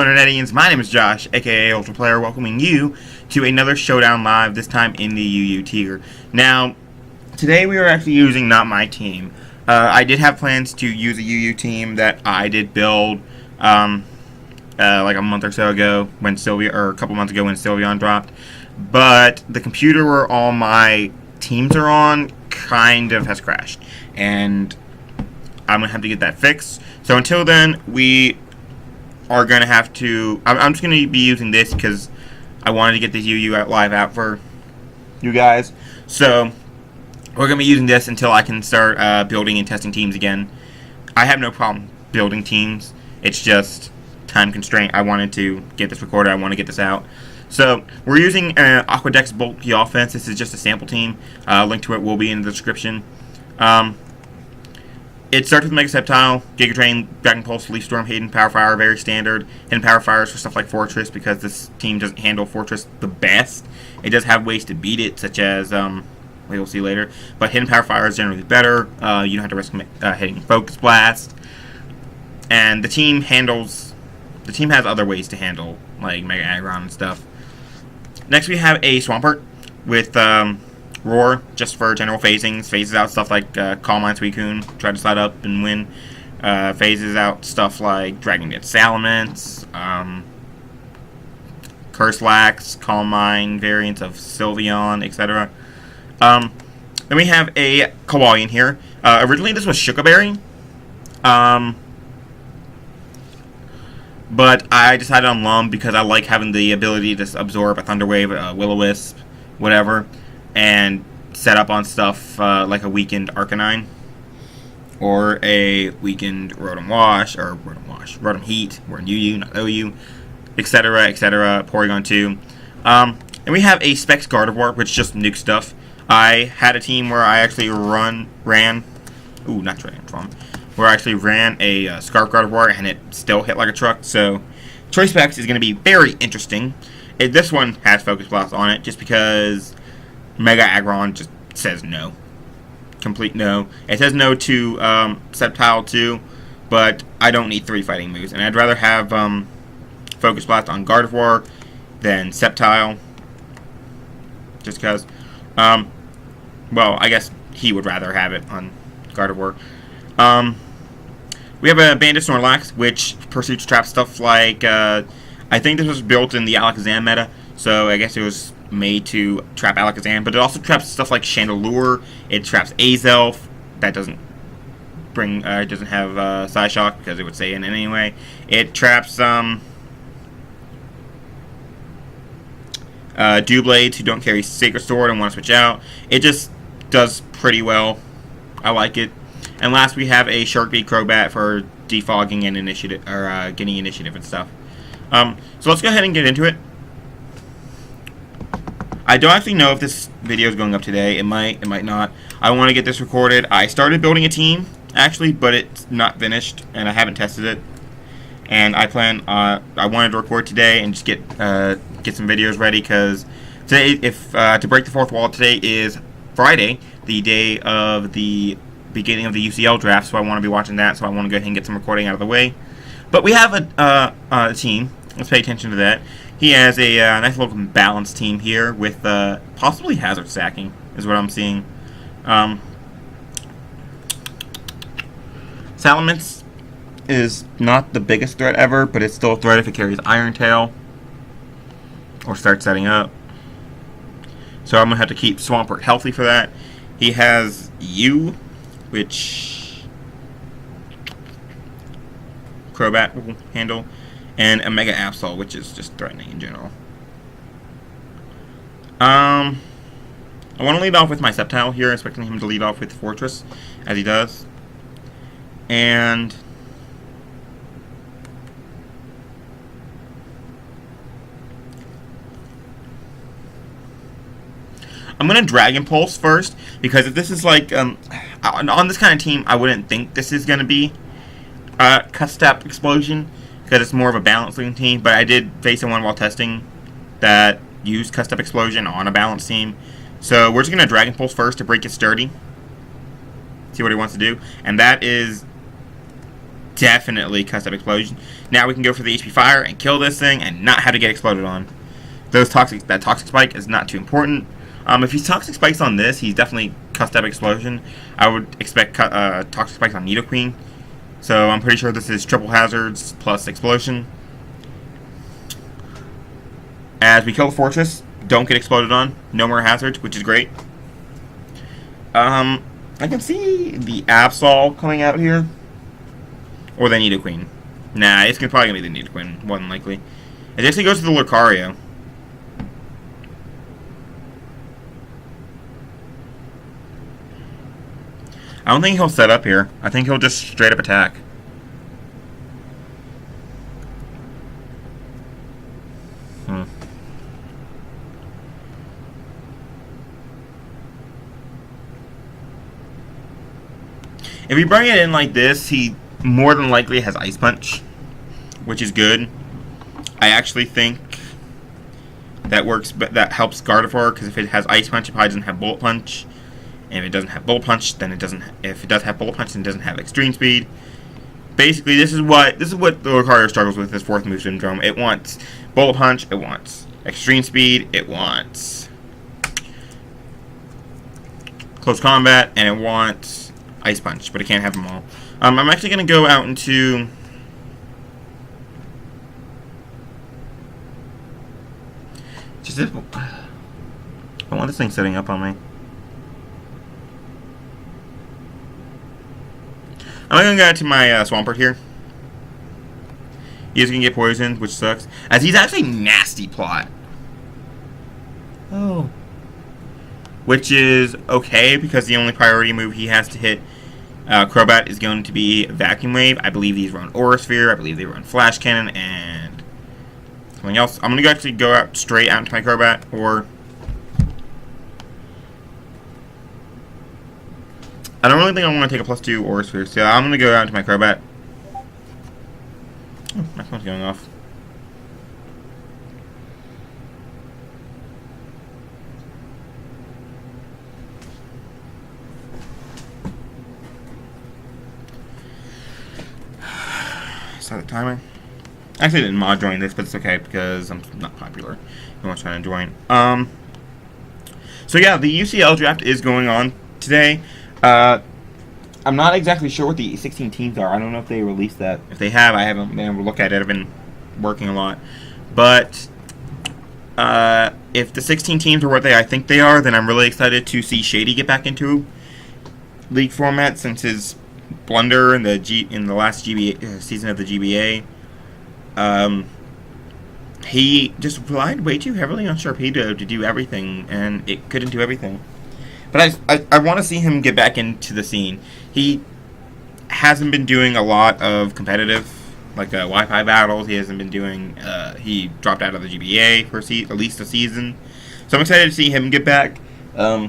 Internetians, my name is Josh, aka Ultra Player, welcoming you to another Showdown Live, this time in the UU tier. Now, today we are actually using not my team. I did have plans to use a UU team that I did build like a month or so ago, when or a couple months ago when Sylveon dropped. But the computer where all my teams are on kind of has crashed, and I'm going to have to get that fixed. So until then, we are going to have to... I'm just going to be using this because I wanted to get this UU live out for you guys. So we're going to be using this until I can start building and testing teams again. I have no problem building teams. It's just time constraint. I wanted to get this recorded. I want to get this out. So we're using Aquadex Bulky Offense. This is just a sample team. Link to it will be in the description. It starts with Mega Sceptile, Giga Drain, Dragon Pulse, Leaf Storm, Hidden Power Fire, very standard. Hidden Power Fire is for stuff like Fortress because this team doesn't handle Fortress the best. It does have ways to beat it, such as, we'll see later. But Hidden Power Fire is generally better. You don't have to risk hitting Focus Blast. And the team has other ways to handle, like Mega Aggron and stuff. Next we have a Swampert with, Roar, just for general phasings. Phases out stuff like Calm Mind Suicune, try to slide up and win. Phases out stuff like Dragon Dance Salamence, Curse Lax, Calm Mind, variants of Sylveon, etc. Then we have a Kawaiian here. Originally this was Shukaberry, but I decided on Lum because I like having the ability to absorb a Thunder Wave, a Will-O-Wisp, whatever, and set up on stuff like a weakened Arcanine or a weakened Rotom Heat, or UU, not OU, etc., etc., Porygon 2. And we have a Specs Gardevoir, which just nukes stuff. I had a team where I actually ran a Scarf Gardevoir, and it still hit like a truck, so Choice Specs is going to be very interesting. This one has Focus Blast on it, just because Mega Aggron just says no. Complete no. It says no to Sceptile too, but I don't need 3 fighting moves. And I'd rather have Focus Blast on Gardevoir than Sceptile. Just because. Well, I guess he would rather have it on Gardevoir. We have a Bandit Snorlax, which pursuits trap stuff like... I think this was built in the Alakazam meta, so I guess it was made to trap Alakazam, but it also traps stuff like Chandelure. It traps Azelf. That doesn't bring, doesn't have Psyshock because it would say in it anyway. It traps Doublades who don't carry Sacred Sword and want to switch out. It just does pretty well. I like it. And last we have a Sharkbait Crobat for defogging and initiative, or getting initiative and stuff. So let's go ahead and get into it. I don't actually know if this video is going up today. It might not. I want to get this recorded. I started building a team, actually, but it's not finished, and I haven't tested it. And I plan, I wanted to record today and just get some videos ready, because today, to break the fourth wall, today is Friday, the day of the beginning of the UCL draft, so I want to be watching that, so I want to go ahead and get some recording out of the way. But we have a team. Let's pay attention to that. He has a nice little balanced team here with possibly Hazard Sacking, is what I'm seeing. Salamence is not the biggest threat ever, but it's still a threat if it carries Iron Tail or starts setting up. So I'm going to have to keep Swampert healthy for that. He has U, which Crobat will handle, and a Mega Absol, which is just threatening in general. I want to lead off with my Sceptile here, expecting him to lead off with Fortress, as he does. And I'm going to Dragon Pulse first, because if this is like, on this kind of team, I wouldn't think this is going to be Cut Step Explosion, because it's more of a balancing team, but I did face someone while testing that used Cut Step Explosion on a balanced team. So we're just going to Dragon Pulse first to break it sturdy. See what he wants to do. And that is definitely custom explosion. Now we can go for the HP fire and kill this thing and not have to get exploded on. That toxic spike is not too important. If he's toxic spikes on this, he's definitely custom explosion. I would expect toxic spikes on Nidoqueen. So I'm pretty sure this is triple hazards plus explosion. As we kill the fortress, don't get exploded on. No more hazards, which is great. I can see the Absol coming out here. Or the Nidoqueen. Nah, it's probably going to be the Nidoqueen, more than likely. It actually goes to the Lucario. I don't think he'll set up here. I think he'll just straight up attack. If you bring it in like this, he more than likely has Ice Punch, which is good. I actually think that works, but that helps Gardevoir, because if it has Ice Punch, it probably doesn't have Bullet Punch. And if it doesn't have Bullet Punch, then it doesn't. If it does have Bullet Punch, then it doesn't have Extreme Speed. Basically, this is what the Lucario struggles with. This fourth move syndrome. It wants Bullet Punch. It wants Extreme Speed. It wants Close Combat, and it wants Ice Punch, but it can't have them all. I'm actually going to go out into... Just if... I want this thing setting up on me. I'm going to go out to my Swampert here. He is going to get poisoned, which sucks. As he's actually nasty plot. Oh. Which is okay, because the only priority move he has to hit Crobat is going to be Vacuum Wave. I believe these run Aura Sphere. I believe they run Flash Cannon and something else. I'm going to actually go out straight out into my Crobat, or... I don't really think I want to take a +2 Aura Sphere, so I'm going to go out into my Crobat. Oh, my phone's going off. Start the timer. Actually, I didn't mod join this, but it's okay because I'm not popular. No one's trying to join. So yeah, the UCL draft is going on today. I'm not exactly sure what the 16 teams are. I don't know if they released that. If they have, I haven't been able to look at it. I've been working a lot. But if the 16 teams are what I think they are, then I'm really excited to see Shady get back into League format since his blunder in the last GBA season of the GBA. He just relied way too heavily on Sharpedo to do everything, and it couldn't do everything. But I want to see him get back into the scene. He hasn't been doing a lot of competitive, like Wi-Fi battles. He hasn't been doing. He dropped out of the GBA for at least a season. So I'm excited to see him get back. I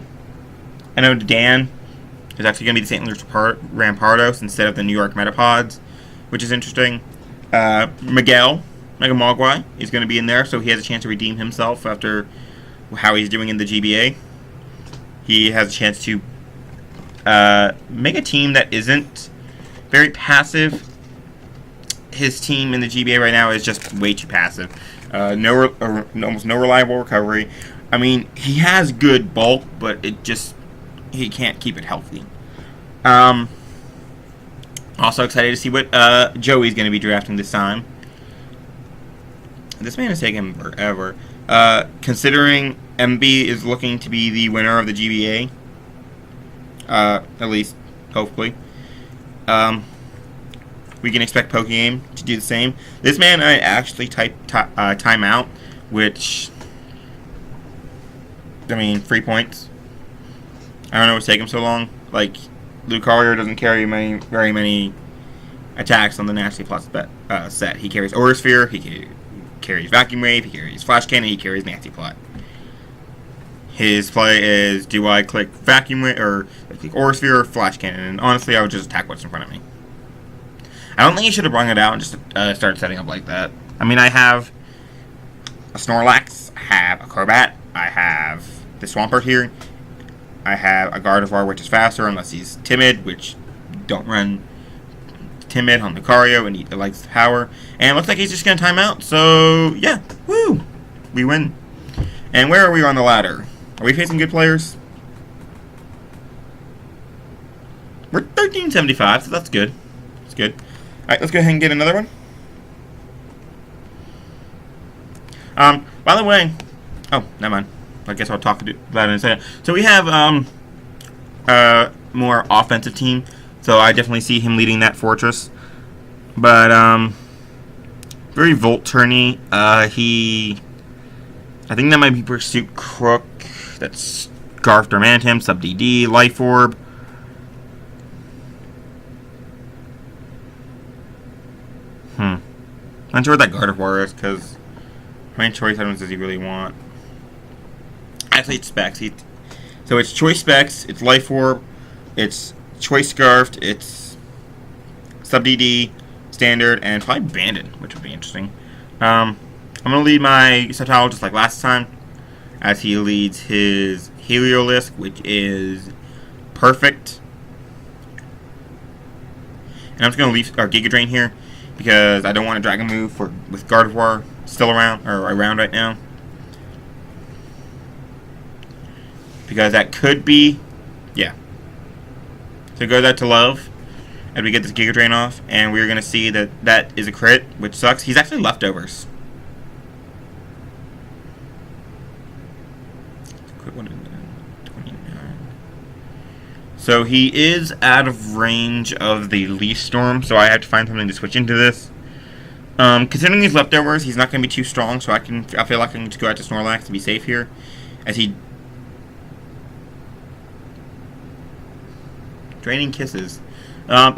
know Dan is actually going to be the St. Louis Rampardos instead of the New York Metapods, which is interesting. Mega Mawile is going to be in there, so he has a chance to redeem himself after how he's doing in the GBA. He has a chance to make a team that isn't very passive. His team in the GBA right now is just way too passive. Almost no reliable recovery. I mean, he has good bulk, but he can't keep it healthy. Also excited to see what Joey's going to be drafting this time. This man is taking forever. Considering MB is looking to be the winner of the GBA. At least, hopefully. We can expect Pokegame to do the same. This man I actually typed time out, which... I mean, 3 points. I don't know what's taking him so long. Like, Lucario doesn't carry very many attacks on the Nasty Plus set. He carries Aura Sphere, he carries Vacuum Wave, he carries Flash Cannon, he carries Nasty Plot. His play is, do I click Vacuum Wave, or click Aura Sphere or Flash Cannon? And honestly, I would just attack what's in front of me. I don't think he should have brung it out and just started setting up like that. I mean, I have a Snorlax, I have a Crobat, I have the Swampert here, I have a Gardevoir, which is faster unless he's timid, which don't run timid on Lucario and he likes power. And it looks like he's just going to time out. So, yeah. Woo! We win. And where are we on the ladder? Are we facing good players? We're 1375, so that's good. That's good. Alright, let's go ahead and get another one. By the way... Oh, never mind. I guess I'll talk about that in a second. So we have, more offensive team. So I definitely see him leading that fortress. But, very Volt-turny. I think that might be Pursuit Crook. That's Scarf Dormantum, Sub DD, Life Orb. I'm not sure what that Gardevoir is, because how many choice items does he really want? Actually, it's Specs. So it's Choice Specs, it's Life Orb, it's Choice Scarfed, it's Sub DD, Standard, and probably Banded, which would be interesting. I'm going to lead my Sceptile just like last time, as he leads his Heliolisk, which is perfect. And I'm just going to leave our Giga Drain here, because I don't want a Dragon move with Gardevoir still around right now. Because that could be, yeah. So it goes out to Love, and we get this Giga Drain off, and we're going to see that that is a crit, which sucks. He's actually leftovers. Quick one, 29. So he is out of range of the Leaf Storm, so I have to find something to switch into this. Considering these leftovers, he's not going to be too strong, so I feel like I can just go out to Snorlax to be safe here, as he Draining Kisses.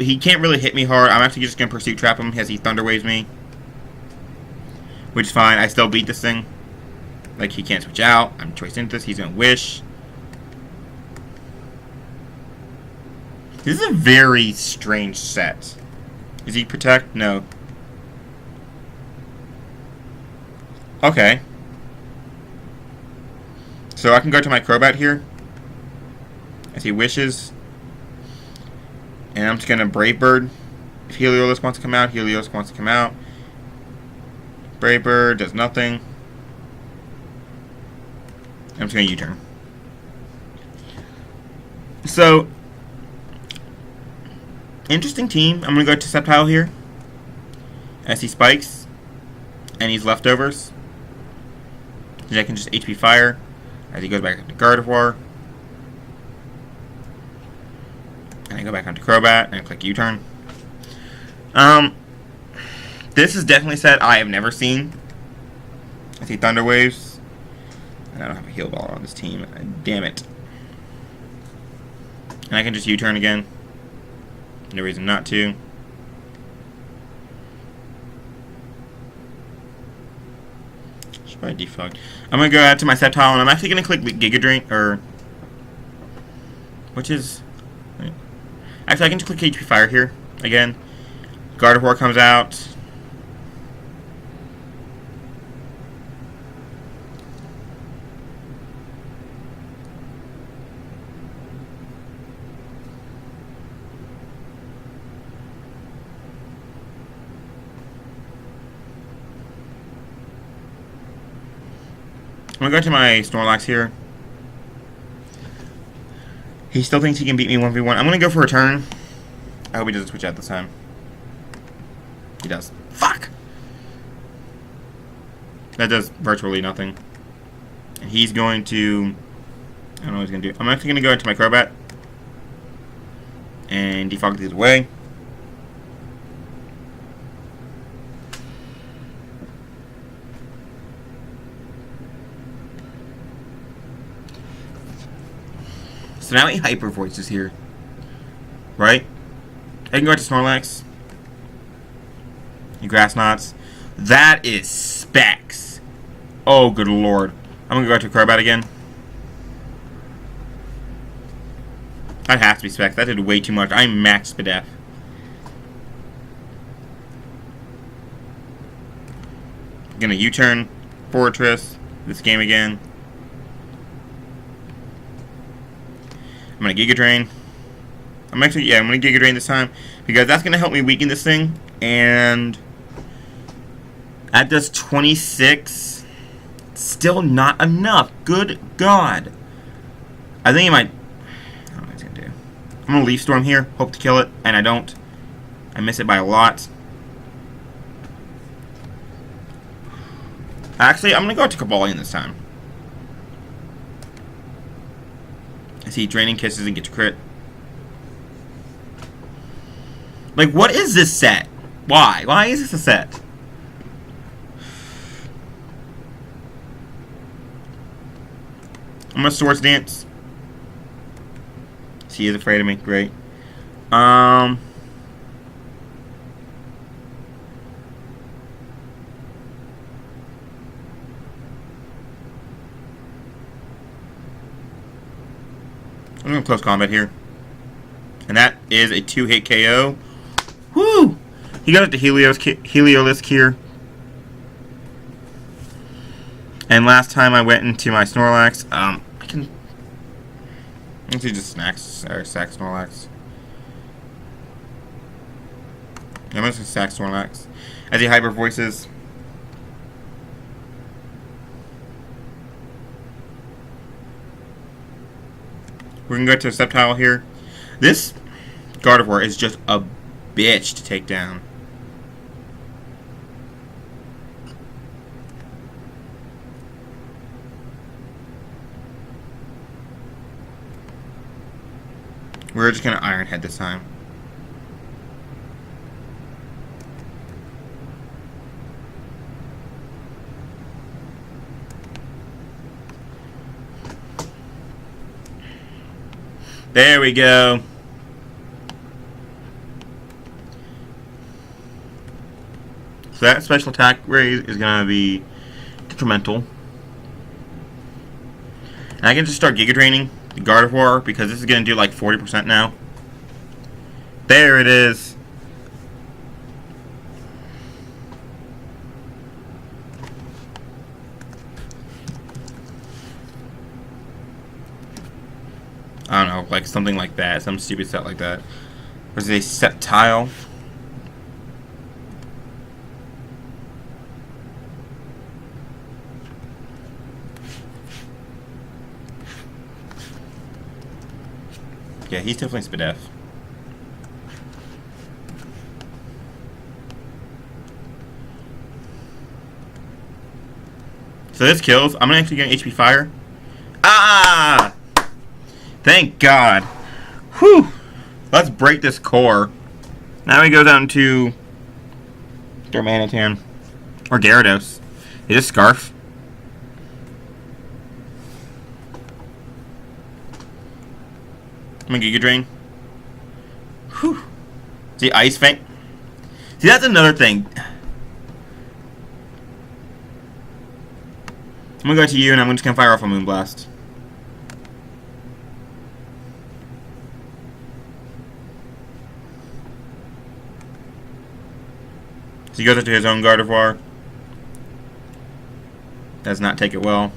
He can't really hit me hard. I'm actually just going to Pursuit Trap him as he Thunder Waves me, which is fine. I still beat this thing. Like, he can't switch out. I'm Choice into this. He's going to Wish. This is a very strange set. Is he Protect? No. Okay. So I can go to my Crobat here, as he wishes. And I'm just going to Brave Bird. If Heliolisk wants to come out, Heliolisk wants to come out. Brave Bird does nothing. I'm just going to U-turn. So, interesting team. I'm going to go to Sceptile here, as he spikes. And he's leftovers. And I can just HP Fire as he goes back to Gardevoir. And I go back onto Crobat and I click U-turn. This is definitely a set I have never seen. I see Thunder Waves. And I don't have a Heal Ball on this team. Damn it. And I can just U-turn again. No reason not to. Should probably defog. I'm going to go out to my Sceptile and I'm actually going to click Giga Drain, or... which is... Actually, I can just click HP Fire here again. Gardevoir comes out. I'm going to go to my Snorlax here. He still thinks he can beat me 1v1. I'm going to go for a turn. I hope he doesn't switch out this time. He does. Fuck! That does virtually nothing. And he's going to... I don't know what he's going to do. I'm actually going to go into my Crobat. And defog these away. So now he Hyper Voices here. Right? I can go to Snorlax. You Grass Knots. That is Specs. Oh, good lord. I'm going to go to Crobat again. That has to be Specs. That did way too much. I'm max Spadef. I'm going to U-turn. Fortress. This game again. I'm going to Giga Drain. I'm going to Giga Drain this time. because that's going to help me weaken this thing. And that does 26. Still not enough. Good God. I think he might... I don't know what he's going to do. I'm going to Leaf Storm here. Hope to kill it. And I don't. I miss it by a lot. Actually, I'm going to go to Cobalion this time. I see Draining Kisses and get to crit. Like, what is this set? Why? Why is this a set? I'm going to Swords Dance. She is afraid of me. Great. I'm going to close combat here. And that is a 2-hit KO. Woo! He got it to Heliolisk here. And last time I went into my Snorlax, I can... Let's do just sack Snorlax. I'm going to sack Snorlax. As he hyper voices. We're going to go to Sceptile here. This Gardevoir is just a bitch to take down. We're just going to Iron Head this time. There we go. So that special attack raise is going to be detrimental. And I can just start Giga Draining the Gardevoir because this is going to do like 40% now. There it is. I don't know, like something like that. Some stupid set like that. Or is it a Sceptile? Yeah, he's definitely Spadef. So this kills. I'm gonna actually get an HP Fire. Ah! Thank God. Whew. Let's break this core. Now we go down to Darmanitan. Or Gyarados. Is it Scarf? I'm gonna Giga Drain. Whew. See, Ice Fang. See, that's another thing. I'm gonna go to you and I'm just gonna fire off a Moonblast. So he goes up to his own Gardevoir. Does not take it well.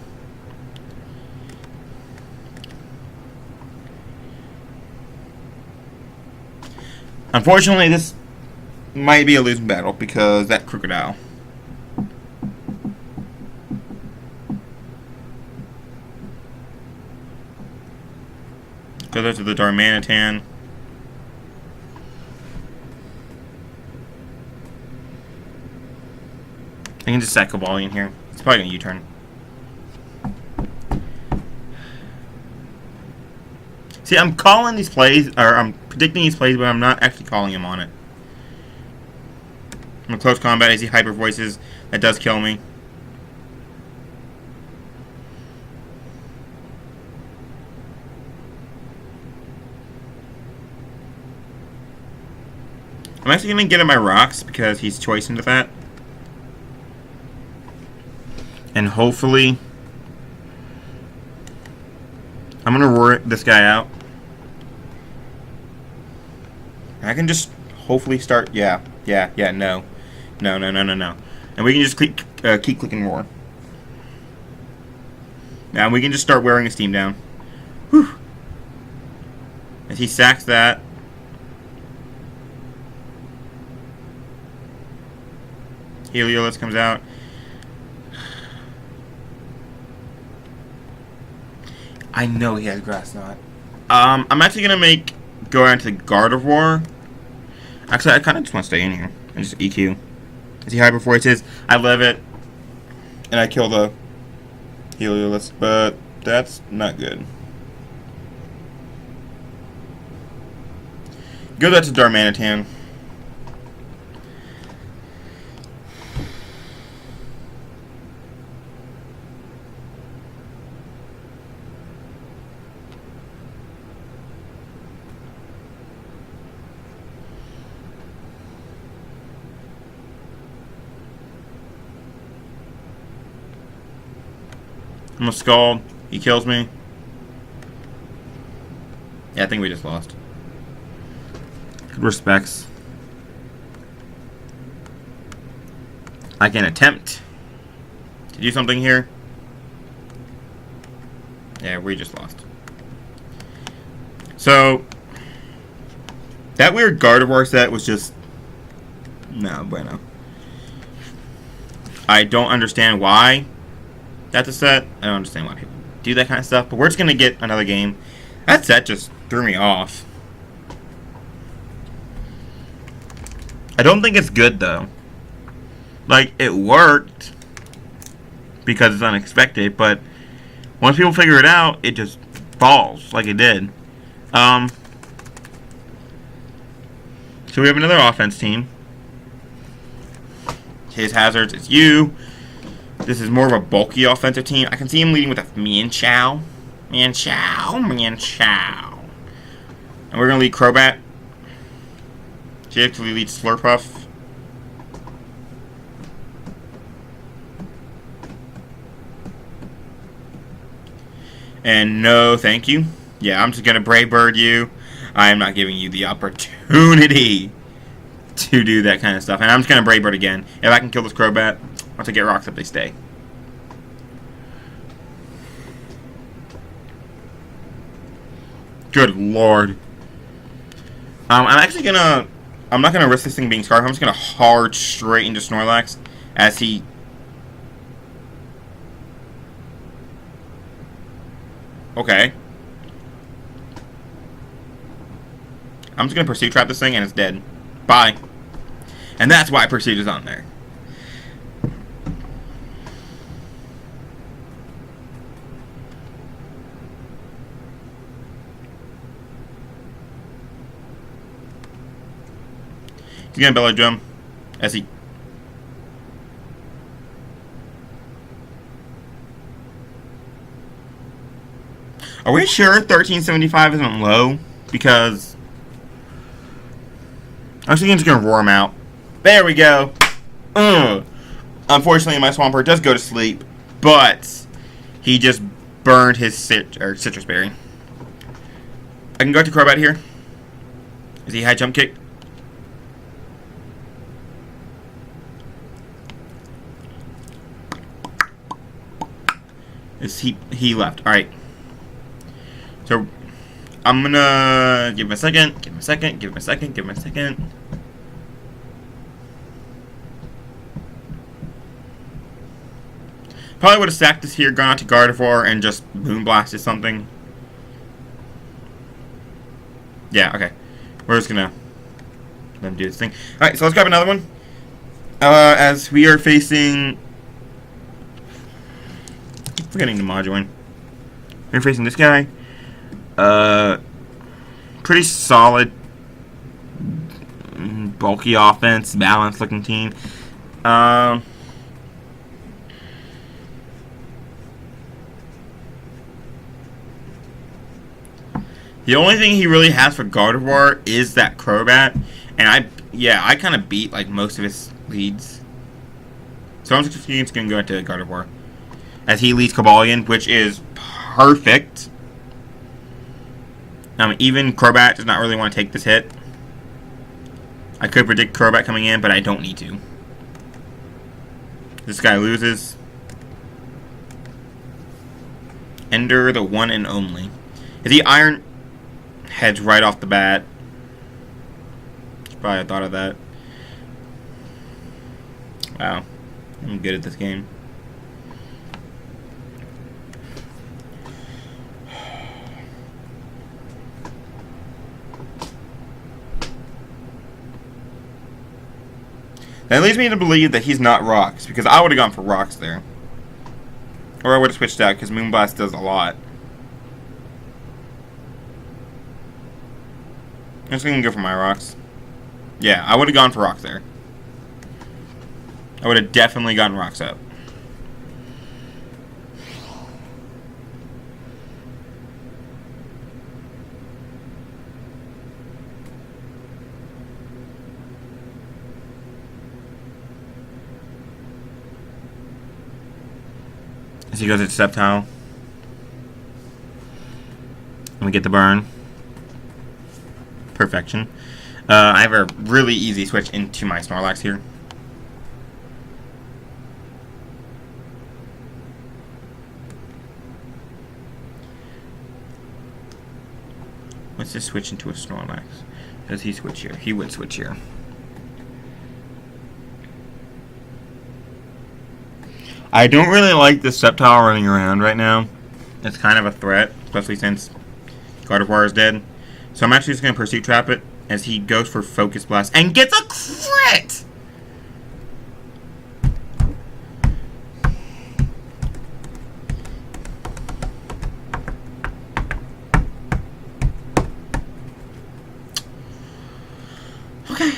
Unfortunately, this might be a losing battle because that Crocodile. Goes up to the Darmanitan. I can just sack Cobalion here. It's probably going to U-turn. See, I'm calling these plays, or I'm predicting these plays, but I'm not actually calling him on it. I'm in close combat. I see hyper voices. That does kill me. I'm actually going to get him my rocks because he's choice into that. And hopefully, I'm going to roar this guy out. I can just hopefully start, no. And we can just keep clicking roar. Now we can just start wearing a steam down. Whew. As he sacks that. Helios comes out. I know he has Grass Knot. I'm actually gonna go into the Gardevoir. Actually, I kind of just want to stay in here and just EQ. Is he Hyper Voices? I live it, and I kill the Helios, but that's not good. Go back to Darmanitan. I'm gonna Scald. He kills me. Yeah, I think we just lost. Good respects. I can attempt to do something here. Yeah, we just lost. So, that weird Gardevoir set was just... no bueno. I don't understand why that's a set. I don't understand why people do that kind of stuff. But we're just going to get another game. That set just threw me off. I don't think it's good, though. Like, it worked because it's unexpected, but once people figure it out, it just falls like it did. So we have another offense team. His hazards is you. This is more of a bulky offensive team. I can see him leading with a Mienshao. Mienshao. And we're going to lead Crobat. She actually leads Slurpuff. And no, thank you. Yeah, I'm just going to Brave Bird you. I am not giving you the opportunity to do that kind of stuff. And I'm just going to Brave Bird again. If I can kill this Crobat, once I get rocks up, they stay. Good lord. I'm not gonna risk this thing being Scarf. I'm just gonna hard straight into Snorlax as he... okay. I'm just gonna Pursuit Trap this thing and it's dead. Bye. And that's why Pursuit is on there. He's gonna Belly Drum as he... are we sure 1375 isn't low? Because I'm just gonna roar him out. There we go. Unfortunately, my Swampert does go to sleep, but he just burned his Citrus Berry. I can go to Crobat here. Is he high jump kick? He left. Alright. So I'm gonna give him a second, give him a second, give him a second, give him a second. Probably would have sacked this here, gone out to Gardevoir, and just Moonblasted something. Yeah, okay. We're just gonna let him do this thing. Alright, so let's grab another one. As we are facing... I'm forgetting the Modulin. We're facing this guy. Pretty solid, bulky offense, balanced looking team. The only thing he really has for Gardevoir is that Crobat, and I kind of beat like most of his leads. So I'm just going to go into Gardevoir as he leads Cobalion, which is perfect. Even Crobat does not really want to take this hit. I could predict Crobat coming in, but I don't need to. This guy loses. Ender, the one and only. Is he Iron? Heads right off the bat. Should probably have thought of that. Wow. I'm good at this game. That leads me to believe that he's not rocks, because I would have gone for rocks there. Or I would have switched out, because Moonblast does a lot. I'm just going to go for my rocks. Yeah, I would have gone for rocks there. I would have definitely gotten rocks up. As he goes into Sceptile. And we get the burn. Perfection. I have a really easy switch into my Snorlax here. Let's just switch into a Snorlax. Does he switch here? He would switch here. I don't really like the Sceptile running around right now. It's kind of a threat, especially since Gardevoir is dead. So I'm actually just going to Pursuit Trap it as he goes for Focus Blast and gets a crit! Okay.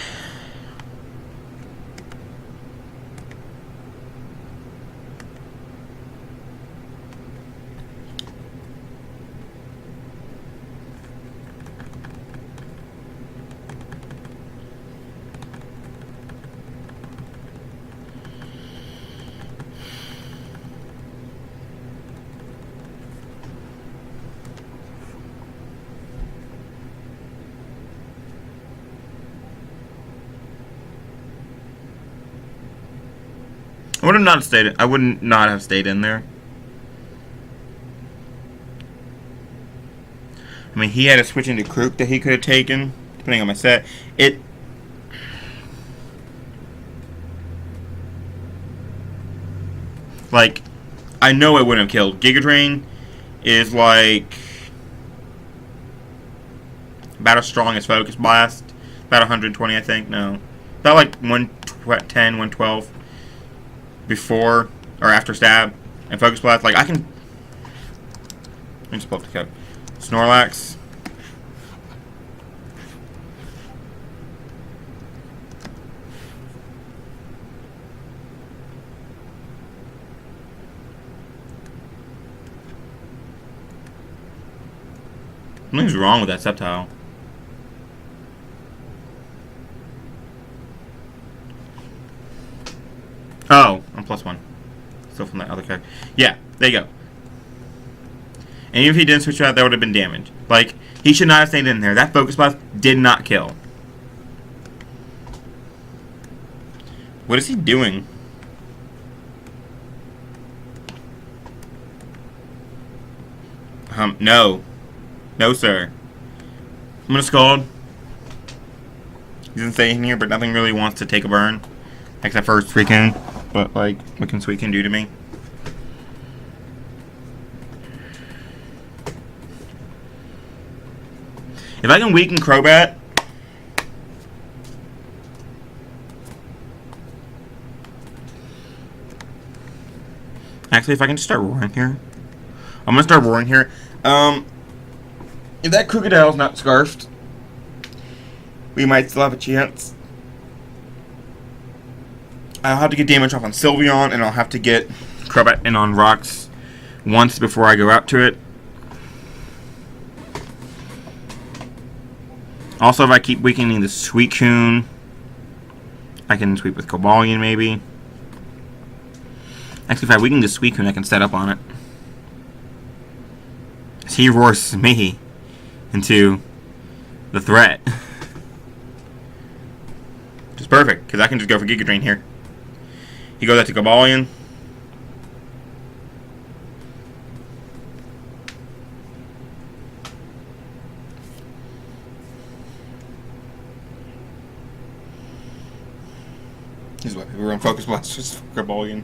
I would not have stayed in there. I mean, he had a switch into Krook that he could have taken, depending on my set. Like, I know it wouldn't have killed. Giga Drain is like about as strong as Focus Blast. About 120, I think. No. About like 110, 112 before or after Stab. And Focus Blast, like, I can... Let me just pull up the code. Snorlax. Something's wrong with that Sceptile. Oh, I'm +1. Still from that other card. Yeah, there you go. And even if he didn't switch out, that would have been damage. Like, he should not have stayed in there. That Focus Blast did not kill. What is he doing? No. No, sir. I'm gonna Scald. He doesn't stay in here, but nothing really wants to take a burn. Except for Suicune. But, like, what can Suicune do to me? If I can weaken Crobat... Actually, if I can just start roaring here. I'm gonna start roaring here. If that Crocodile's not scarfed, we might still have a chance. I'll have to get damage off on Sylveon, and I'll have to get Crobat in on rocks once before I go out to it. Also, if I keep weakening the Suicune, I can sweep with Cobalion, maybe. Actually, if I weaken the Suicune, I can set up on it. He roars me into the threat. Which is perfect, because I can just go for Giga Drain here. He goes out to Cobalion. His weapon We're on Focus Blasters for Cobalion.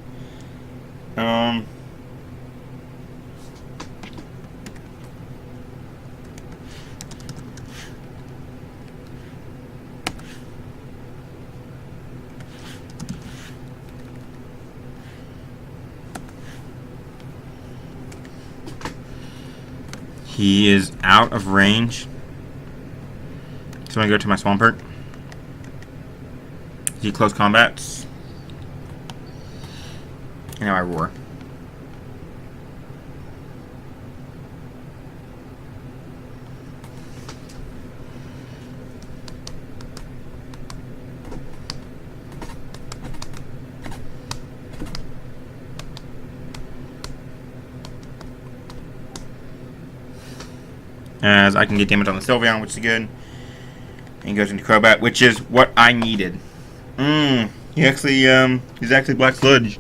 He is out of range. So I'm going to go to my Swampert. He close combats. And now I roar. As I can get damage on the Sylveon, which is good. And he goes into Crobat, which is what I needed. He's actually Black Sludge.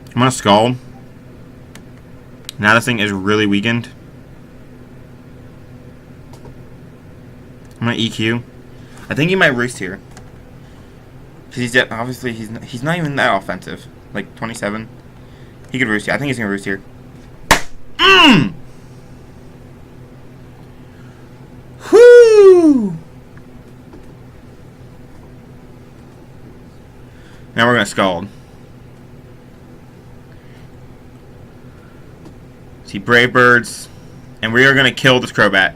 I'm gonna Scald. Now this thing is really weakened. I'm gonna EQ. I think he might Roost here. Cause obviously he's not even that offensive. Like 27. He could Roost here. I think he's gonna Roost here. Whoo! Now we're gonna Scald. See Brave Birds, and we are gonna kill this Crobat.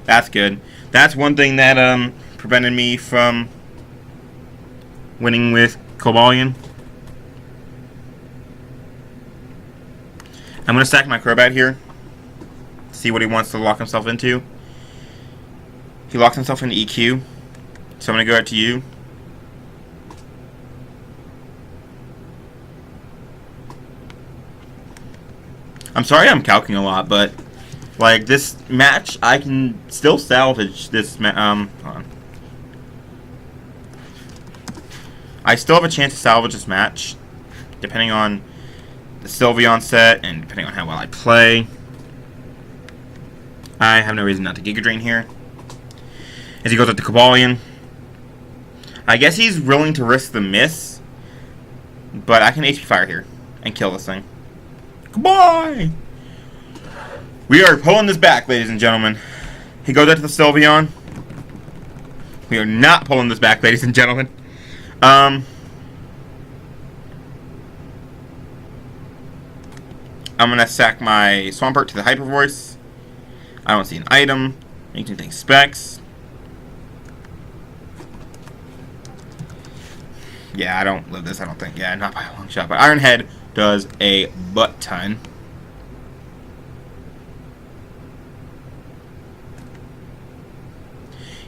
That's good. That's one thing that prevented me from winning with Cobalion. I'm gonna stack my Crobat here. See what he wants to lock himself into. He locks himself into EQ. So I'm gonna go out to you. I'm sorry I'm calcing a lot, but like this match, I can still salvage this. Hold on. I still have a chance to salvage this match, depending on the Sylveon set and depending on how well I play. I have no reason not to Giga Drain here. As he goes up to Cobalion. I guess he's willing to risk the miss, but I can HP Fire here and kill this thing. Goodbye! We are pulling this back, ladies and gentlemen. He goes up to the Sylveon. We are not pulling this back, ladies and gentlemen. I'm gonna sack my Swampert to the Hyper Voice. I don't see an item. Makes me think Specs. Yeah, I don't live this, I don't think. Yeah, not by a long shot. But Iron Head does a butt ton.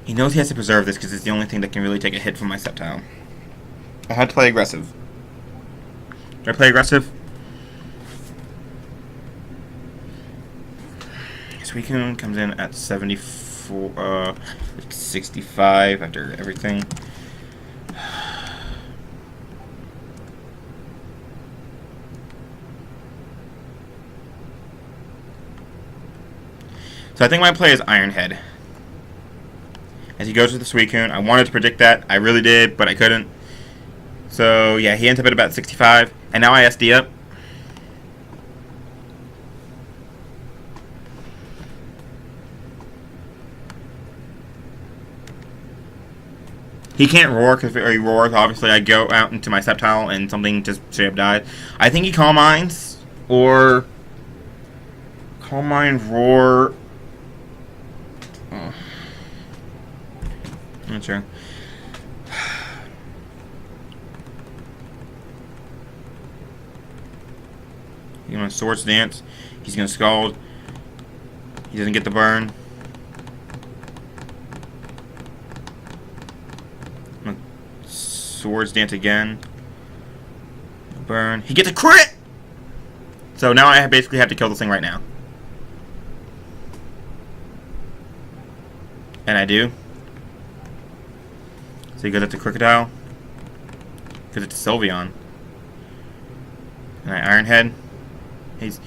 He knows he has to preserve this because it's the only thing that can really take a hit from my Sceptile. I had to play aggressive. Did I play aggressive? Suicune comes in at 74, 65 after everything. So I think my play is Iron Head. As he goes to the Suicune, I wanted to predict that. I really did, but I couldn't. So yeah, he ends up at about 65, and now I SD up. He can't roar, because if he roars, obviously I go out into my Sceptile and something just straight up dies. I think he Calm Minds, or Calm Mind, Roar. Oh. I'm not sure. He's going to Swords Dance. He's going to Scald. He doesn't get the burn. Swords Dance again. Burn. He gets a crit! So now I basically have to kill this thing right now. And I do. So he goes up to Crocodile. Goes up to Sylveon. And I Iron Head. He's...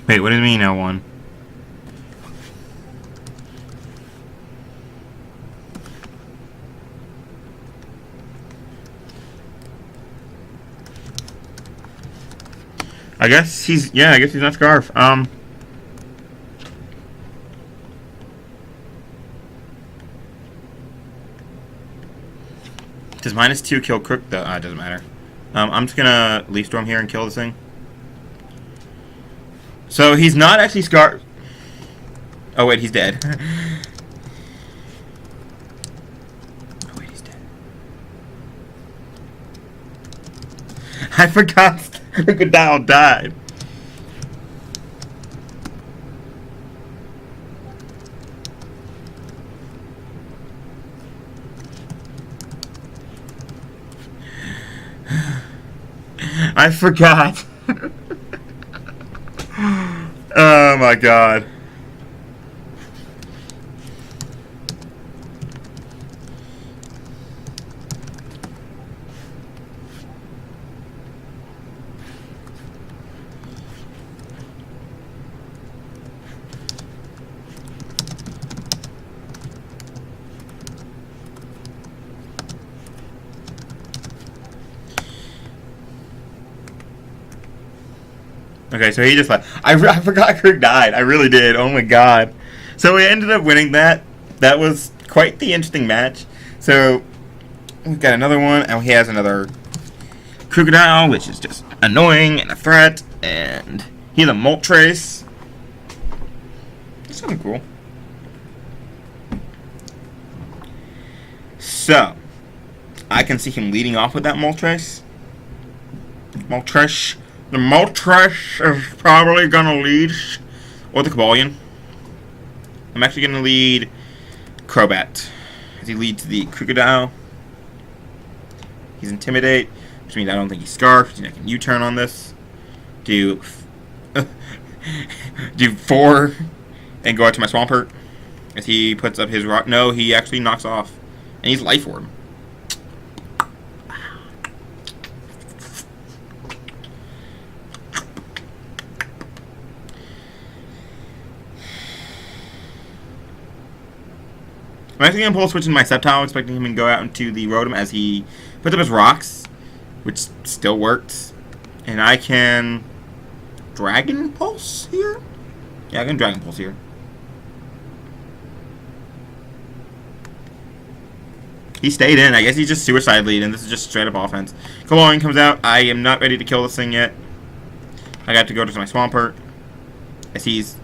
Wait, what do you mean L1? I guess he's not Scarf. Does -2 kill Crook though? It doesn't matter. I'm just gonna Leaf Storm here and kill this thing. So he's not actually Scarf. Oh wait, he's dead. Oh wait, he's dead. I forgot. Crocodile died. I forgot. Oh my god. Okay, so he just left. I forgot Kirk died. I really did. Oh my god. So we ended up winning that. That was quite the interesting match. So we've got another one, and he has another Crocodile, which is just annoying and a threat. And he's a Moltres. That's kind of cool. So I can see him leading off with that Moltres. Moltres. The Moltres is probably going to lead, or the Cobalion. I'm actually going to lead Crobat, as he leads the Crocodile. He's Intimidate, which means I don't think he's Scarfed. I can U-turn on this. Do 4, and go out to my Swampert, as he puts up his rock. No, he actually knocks off, and he's Life Orb. I'm actually going to pull a switch in my Sceptile, expecting him to go out into the Rotom as he puts up his rocks, which still works. And I can Dragon Pulse here? Yeah, I can Dragon Pulse here. He stayed in. I guess he's just Suicide Lead, and this is just straight up offense. Cologne comes out. I am not ready to kill this thing yet. I got to go to my Swampert, as he's...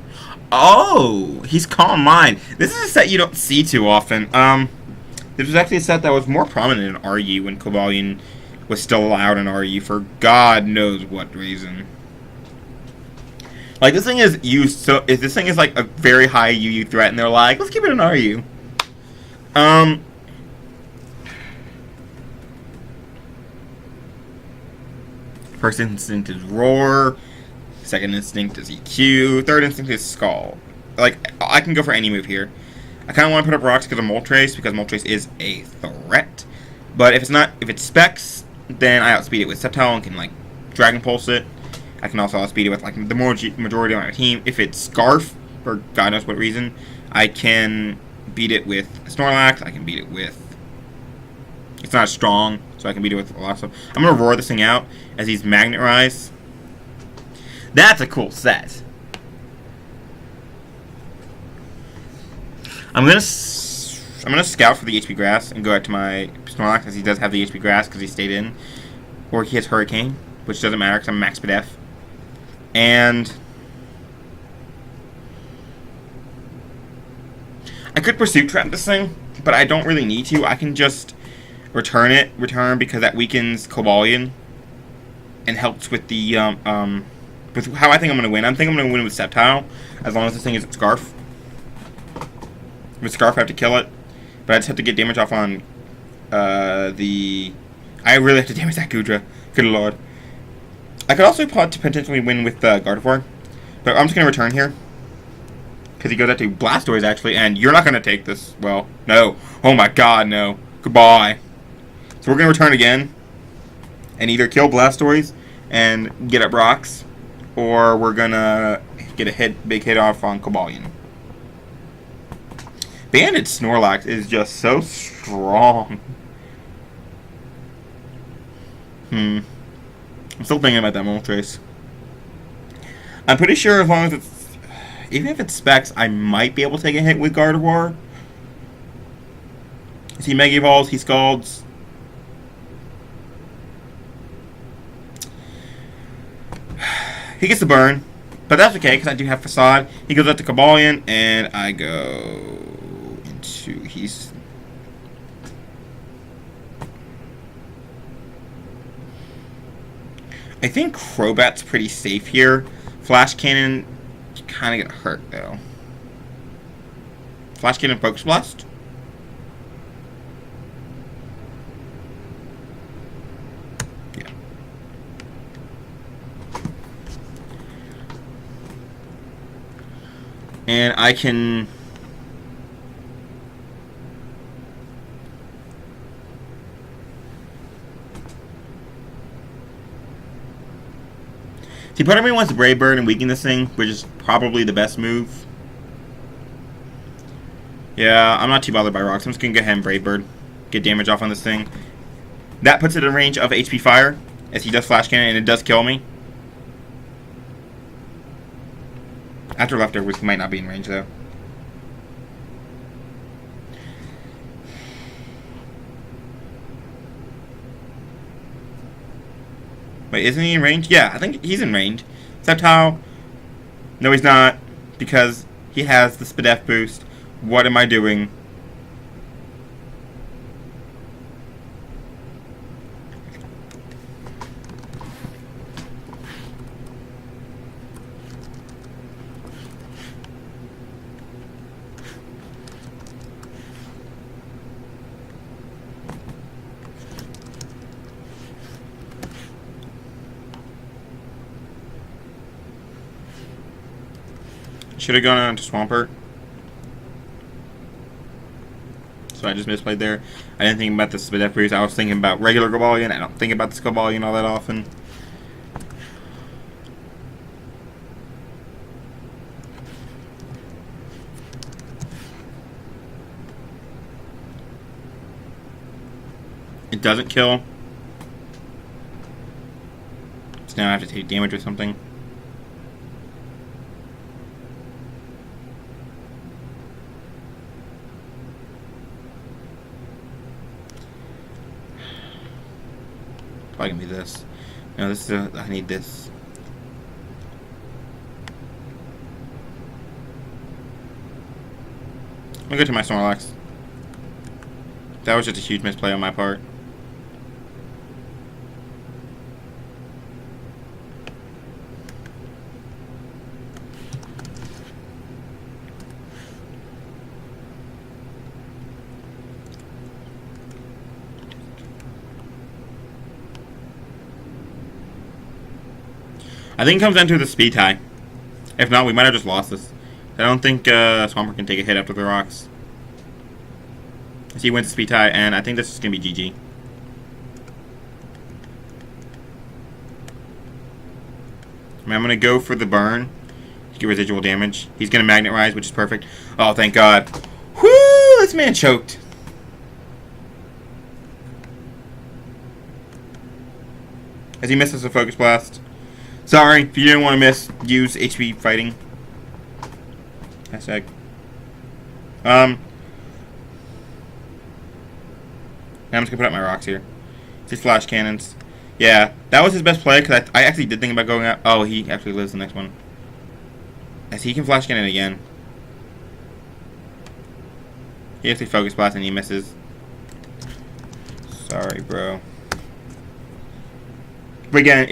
Oh, he's Calm Mind. This is a set you don't see too often. This was actually a set that was more prominent in RU when Cobalion was still allowed in RU for God knows what reason. Like, this thing is used so... This thing is like a very high UU threat, and they're like, let's keep it in RU. First instinct is Roar. Second instinct is EQ. Third instinct is Skull. Like, I can go for any move here. I kind of want to put up rocks because of Moltres, because Moltres is a threat. But if it's Specs, then I outspeed it with Sceptile and can, like, Dragon Pulse it. I can also outspeed it with, like, the majority of my team. If it's Scarf, for God knows what reason, I can beat it with Snorlax. I can beat it with... It's not strong, so I can beat it with a lot of stuff. I'm going to roar this thing out as he's Magnet Rise. That's a cool set. I'm gonna scout for the HP Grass and go out to my Snorlax, as he does have the HP Grass because he stayed in, or he has Hurricane, which doesn't matter because I'm max speed F. And I could Pursuit Trap this thing, but I don't really need to. I can just return because that weakens Cobalion and helps with the with how I think I'm going to win. I think I'm going to win with Sceptile, as long as this thing isn't Scarf. With Scarf, I have to kill it, but I just have to get damage off on the... I really have to damage that Goodra. Good lord. I could also potentially win with Gardevoir, but I'm just going to return here, because he goes out to Blastoise, actually, and you're not going to take this. Well, no. Oh my god, no. Goodbye. So we're going to return again, and either kill Blastoise and get up rocks, or we're gonna get a big hit off on Cobalion. Banded Snorlax is just so strong. I'm still thinking about that Moltres. I'm pretty sure as long as it's... Even if it's Specs, I might be able to take a hit with Gardevoir. He Mega Evolves, he Scalds. He gets the burn, but that's okay because I do have Facade. He goes up to Cobalion, and I go into... He's... I think Crobat's pretty safe here. Flash Cannon kind of get hurt, though. Flash Cannon Focus Blast? Yeah. And I can... See, part of me wants Brave Bird and weaken this thing, which is probably the best move. Yeah, I'm not too bothered by rocks. I'm just going to go ahead and Brave Bird. Get damage off on this thing. That puts it in range of HP Fire, as he does Flash Cannon, and it does kill me. After leftovers, he might not be in range, though. Wait, isn't he in range? Yeah, I think he's in range. Except how... No, he's not. Because he has the Spadef boost. What am I doing? Should have gone on to Swampert. So I just misplayed there. I didn't think about the Spadef boost. I was thinking about regular Cobalion. I don't think about the Cobalion all that often. It doesn't kill. So now I have to take damage or something. Probably gonna be this. No, this is I need this. I'm gonna go to my Snorlax. That was just a huge misplay on my part. I think it comes down to the speed tie. If not, we might have just lost this. I don't think Swampert can take a hit after the rocks. So he wins the speed tie, and I think this is going to be GG. I'm going to go for the burn to get residual damage. He's going to Magnet Rise, which is perfect. Oh, thank God. Whoo! This man choked. As he misses a Focus Blast. Sorry, if you didn't want to use HP fighting. Hashtag. Now I'm just gonna put up my rocks here. Just Flash Cannons. Yeah, that was his best play because I actually did think about going out. Oh, he actually lives the next one. As he can Flash Cannon again. He actually Focus Blast and he misses. Sorry, bro. But again,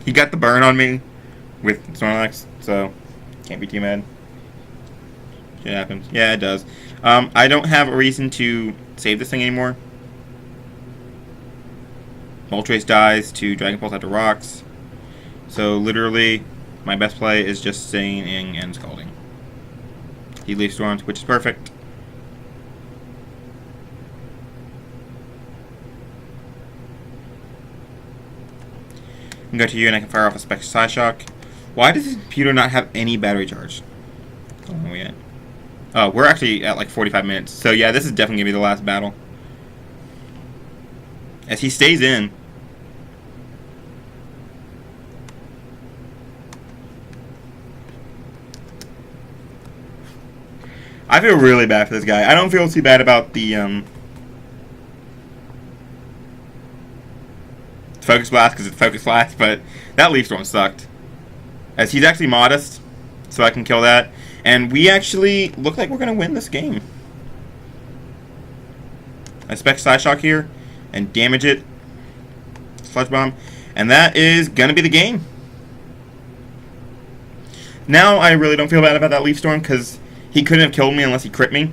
he got the burn on me with Snorlax, so can't be too mad. Shit happens. Yeah, it does. I don't have a reason to save this thing anymore. Moltres dies to Dragon Pulse after rocks. So literally, my best play is just staying in and Scalding. He leaves Storms, which is perfect. I can go to you and I can fire off a Spectre Psyshock. Why does this computer not have any battery charge? How long are we at? Oh, we're actually at like 45 minutes. So yeah, this is definitely going to be the last battle. As he stays in. I feel really bad for this guy. I don't feel too bad about the Focus Blast because it's Focus Blast, but that Leaf Storm sucked. As he's actually modest, so I can kill that. And we actually look like we're going to win this game. I spec Side Shock here and damage it. Sludge Bomb. And that is going to be the game. Now I really don't feel bad about that Leaf Storm because he couldn't have killed me unless he crit me.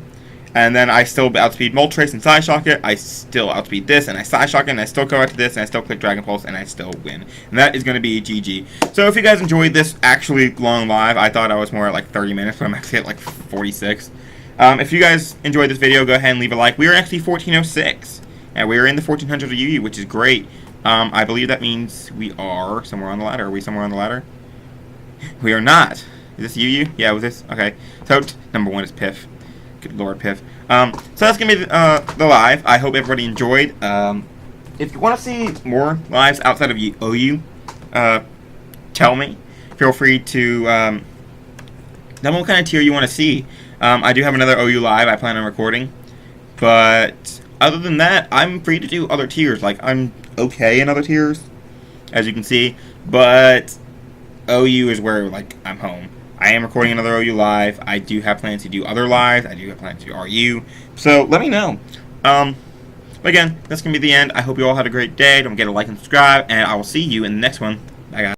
And then I still outspeed Moltres and Side Shock it. I still outspeed this, and I Side Shock it, and I still go out to this, and I still click Dragon Pulse, and I still win. And that is going to be GG. So if you guys enjoyed this actually long live, I thought I was more at like 30 minutes, but I'm actually at like 46. If you guys enjoyed this video, go ahead and leave a like. We are actually 1406, and we are in the 1400 of UU, which is great. I believe that means we are somewhere on the ladder. Are we somewhere on the ladder? We are not. Is this UU? Yeah, was this? Okay. So, number 1 is Piff. Good Lord, Piff. So that's going to be the live. I hope everybody enjoyed. If you want to see more lives outside of OU, tell me. Feel free to tell me what kind of tier you want to see. I do have another OU live I plan on recording. But other than that, I'm free to do other tiers. Like, I'm okay in other tiers, as you can see. But OU is where, like, I'm home. I am recording another OU live. I do have plans to do other lives. I do have plans to do RU. So let me know. But again, that's going to be the end. I hope you all had a great day. Don't forget to like and subscribe. And I will see you in the next one. Bye, guys.